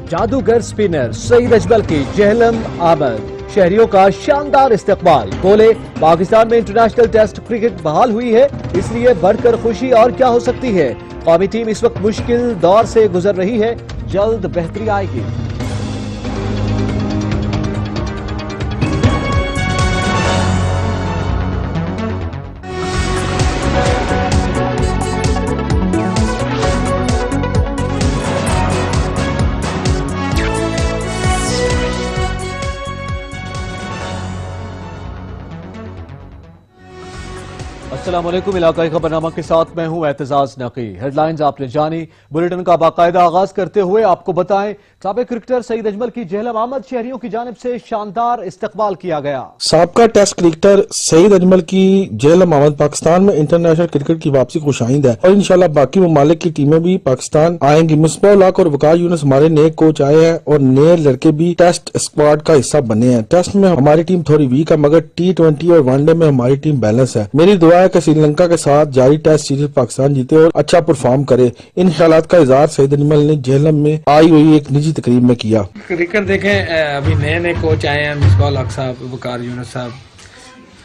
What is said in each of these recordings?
जादूगर स्पिनर सईद अजमल की जहलम आमद, शहरियों का शानदार इस्तकबाल। बोले पाकिस्तान में इंटरनेशनल टेस्ट क्रिकेट बहाल हुई है, इसलिए बढ़कर खुशी और क्या हो सकती है। कौमी टीम इस वक्त मुश्किल दौर से गुजर रही है, जल्द बेहतरी आएगी। अस्सलामुअलैकुम, इलाकाई खबरनामा के साथ मैं हूं एतजाज नकी। हेडलाइंस आपने जानी, बुलेटिन का बाकायदा आगाज करते हुए आपको बताएं, साबिक क्रिकेटर सईद अजमल की जहलम आमद, शहरियों की जानिब से शानदार इस्तकबाल किया गया। साबका टेस्ट क्रिकेटर सईद अजमल की जहलम आमद पाकिस्तान में इंटरनेशनल क्रिकेट की वापसी खुशाइंद है और इंशाल्लाह बाकी ममालिक की टीमें भी पाकिस्तान आएंगी। मुसबाह उल हक और वकार यूनुस हमारे नए कोच आए हैं और नए लड़के भी टेस्ट स्क्वाड का हिस्सा बने हैं। टेस्ट में हमारी टीम थोड़ी वीक है, मगर T20 और वनडे में हमारी टीम बैलेंस है। मेरी दुआ है कि श्रीलंका के साथ जारी टेस्ट सीरीज पाकिस्तान जीते और अच्छा परफॉर्म करे। इन ख्यालात का इजहार सईद अजमल ने जहलम में आई हुई एक निजी तकरीब में किया। क्रिकेट देखें, अभी नए नए कोच आए हैं, मुसबाह उल हक साहब, वकार यूनुस साहब,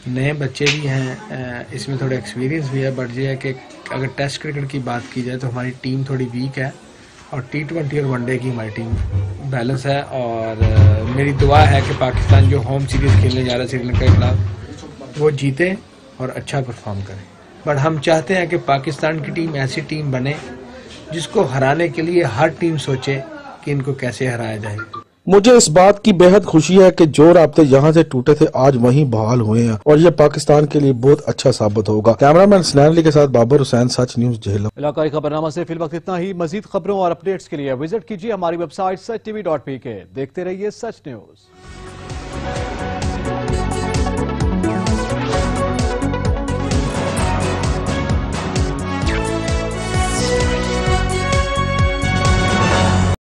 नए बच्चे भी हैं, इसमें थोड़ा एक्सपीरियंस भी है। बट ये है कि अगर टेस्ट क्रिकेट की बात की जाए तो हमारी टीम थोड़ी वीक है और T20 और वनडे की हमारी टीम बैलेंस है। और मेरी दुआ है कि पाकिस्तान जो होम सीरीज़ खेलने जा रहा है श्रीलंका के खिलाफ, वो जीते और अच्छा परफॉर्म करें। बट हम चाहते हैं कि पाकिस्तान की टीम ऐसी टीम बने जिसको हराने के लिए हर टीम सोचे कि इनको कैसे हराया जाए। मुझे इस बात की बेहद खुशी है कि जो राब्ते यहाँ से टूटे थे आज वहीं बहाल हुए हैं और ये पाकिस्तान के लिए बहुत अच्छा साबित होगा। कैमरामैन सनैन अली के साथ बाबर हुसैन, सच न्यूज जहलम। इलाकाई खबरनामा से फिल वक्त इतना ही। मजीद खबरों और अपडेट्स के लिए विजिट कीजिए हमारी वेबसाइट sach tv.pk। देखते रहिए सच न्यूज।